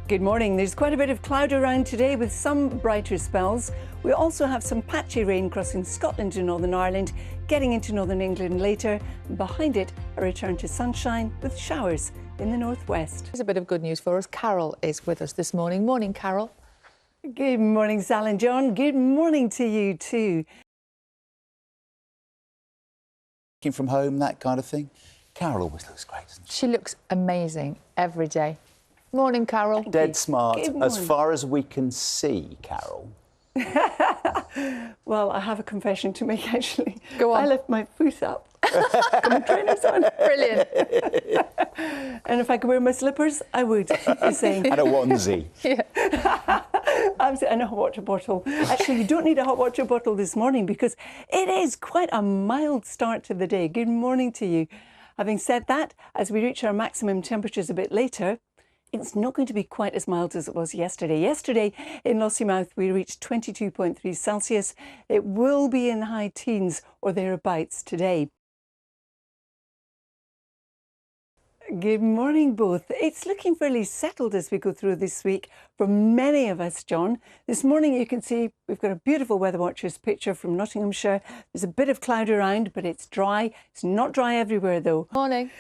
Good morning. There's quite a bit of cloud around today with some brighter spells. We also have some patchy rain crossing Scotland to Northern Ireland, getting into Northern England later. And behind it, a return to sunshine with showers in the northwest. There's a bit of good news for us. Carol is with us this morning. Morning, Carol. Good morning, Sal and John. Good morning to you too. Working from home, that kind of thing. Carol always looks great, doesn't she? She looks amazing every day. Morning, Carol. Dead smart, Good as morning. far as we can see, Carol. Well, I have a confession to make actually. Go on. I left my foot up. Got my trainers on. Brilliant. And if I could wear my slippers, I would. Just saying. And a onesie. Absolutely, and a hot water bottle. Actually, you don't need a hot water bottle this morning because it is quite a mild start to the day. Good morning to you. Having said that, as we reach our maximum temperatures a bit later, it's not going to be quite as mild as it was yesterday. Yesterday in Lossiemouth, we reached 22.3 Celsius. It will be in the high teens or thereabouts today. Good morning, both. It's looking fairly settled as we go through this week for many of us, John. This morning you can see we've got a beautiful Weather Watchers picture from Nottinghamshire. There's a bit of cloud around, but it's dry. It's not dry everywhere, though. Morning.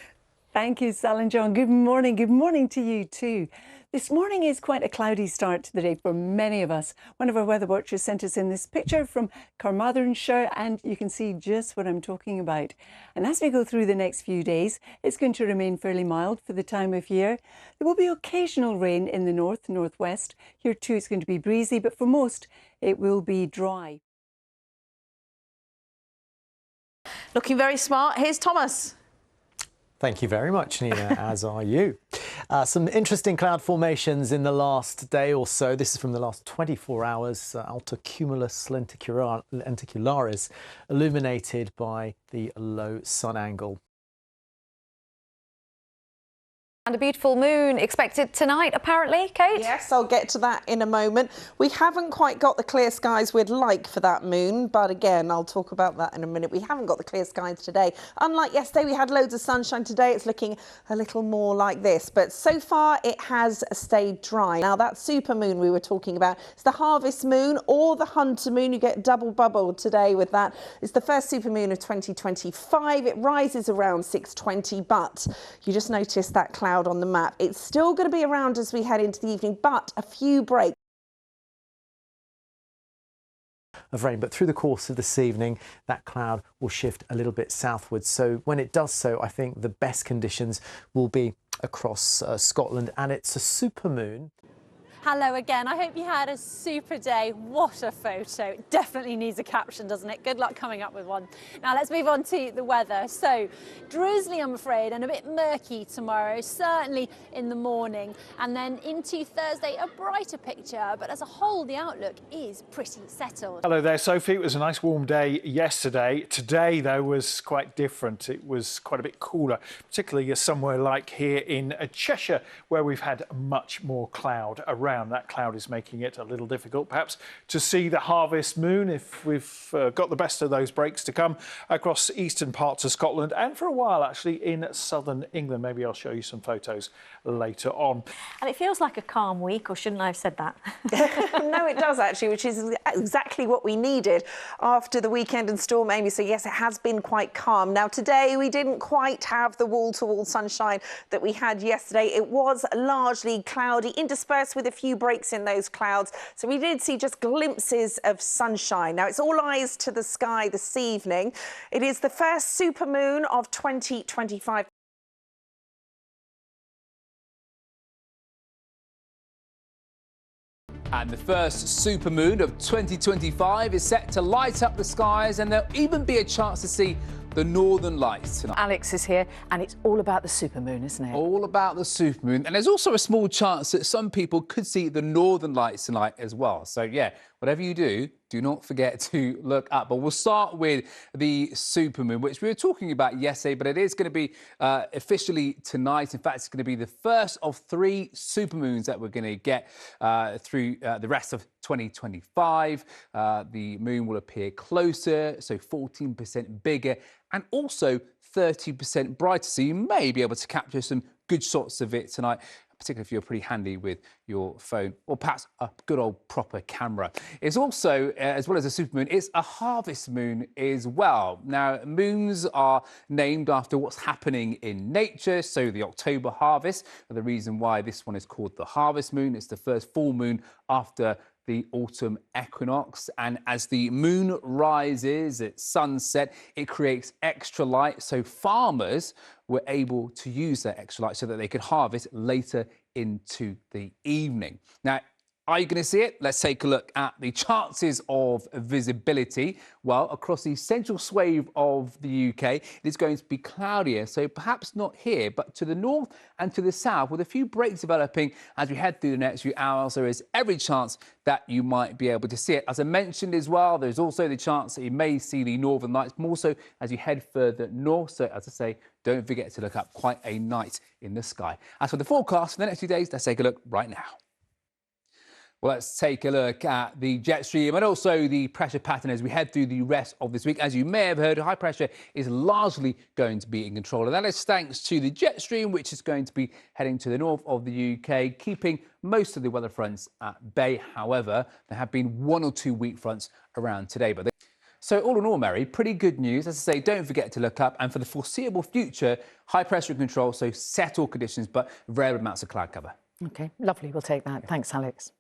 Thank you, Sal and John. Good morning. Good morning to you too. This morning is quite a cloudy start to the day for many of us. One of our weather watchers sent us in this picture from Carmarthenshire, and you can see just what I'm talking about. And as we go through the next few days, it's going to remain fairly mild for the time of year. There will be occasional rain in the north, northwest. Here too it's going to be breezy, but for most it will be dry. Looking very smart. Here's Thomas. Thank you very much, Nina, as are you. Some interesting cloud formations in the last day or so. This is from the last 24 hours. Altocumulus lenticularis illuminated by the low sun angle. And a beautiful moon expected tonight, apparently, Kate? Yes, I'll get to that in a moment. We haven't quite got the clear skies we'd like for that moon, but again, I'll talk about that in a minute. We haven't got the clear skies today. Unlike yesterday, we had loads of sunshine. Today, it's looking a little more like this, but so far it has stayed dry. Now, that supermoon we were talking about, it's the harvest moon or the hunter moon. You get double bubble today with that. It's the first supermoon of 2025. It rises around 6:20, but you just notice that cloud on the map. It's still going to be around as we head into the evening, but a few breaks Of rain, but through the course of this evening, that cloud will shift a little bit southwards. So when it does so, I think the best conditions will be across Scotland, and it's a supermoon. Hello again. I hope you had a super day. What a photo. It definitely needs a caption, doesn't it? Good luck coming up with one. Now let's move on to the weather. So drizzly, I'm afraid, and a bit murky tomorrow, certainly in the morning. And then into Thursday, a brighter picture. But as a whole, the outlook is pretty settled. Hello there, Sophie. It was a nice warm day yesterday. Today, though, was quite different. It was quite a bit cooler, particularly somewhere like here in Cheshire, where we've had much more cloud around. That cloud is making it a little difficult, perhaps, to see the harvest moon if we've got the best of those breaks to come across eastern parts of Scotland and for a while, actually, in southern England. Maybe I'll show you some photos later on. And it feels like a calm week, or shouldn't I have said that? No, it does actually, which is exactly what we needed after the weekend and Storm Amy. So yes, it has been quite calm. Now today we didn't quite have the wall-to-wall sunshine that we had yesterday. It was largely cloudy, interspersed with a few breaks in those clouds. So we did see just glimpses of sunshine. Now it's all eyes to the sky this evening. It is the first supermoon of 2025. And the first supermoon of 2025 is set to light up the skies, and there'll even be a chance to see the Northern Lights tonight. Alex is here, and it's all about the supermoon, isn't it? All about the supermoon. And there's also a small chance that some people could see the Northern Lights tonight as well. So, yeah, whatever you do, do not forget to look up. But we'll start with the supermoon, which we were talking about yesterday, but it is going to be officially tonight. In fact, it's going to be the first of 3 supermoons that we're going to get through the rest of 2025. The moon will appear closer, so 14% bigger, and also 30% brighter, so you may be able to capture some good shots of it tonight. particularly if you're pretty handy with your phone or perhaps a good old proper camera. It's also, as well as a supermoon, it's a harvest moon as well. Now, moons are named after what's happening in nature, so the October harvest, the reason why this one is called the harvest moon. It's the first full moon after the autumn equinox, and as the moon rises at sunset, it creates extra light, so farmers were able to use that extra light so that they could harvest later into the evening. Now, are you going to see it? Let's take a look at the chances of visibility. Well, across the central swathe of the UK, it is going to be cloudier, so perhaps not here, but to the north and to the south, with a few breaks developing as we head through the next few hours, there is every chance that you might be able to see it. As I mentioned as well, there's also the chance that you may see the northern lights, more so as you head further north. So, as I say, don't forget to look up. Quite a night in the sky. As for the forecast for the next few days, let's take a look right now. Well, let's take a look at the jet stream and also the pressure pattern as we head through the rest of this week. As you may have heard, high pressure is largely going to be in control, and that is thanks to the jet stream, which is going to be heading to the north of the UK, keeping most of the weather fronts at bay. However, there have been 1 or 2 weak fronts around today. So all in all, Mary, pretty good news. As I say, don't forget to look up, and for the foreseeable future, high pressure in control, so settled conditions, but rare amounts of cloud cover. OK, lovely. We'll take that. Thanks, Alex.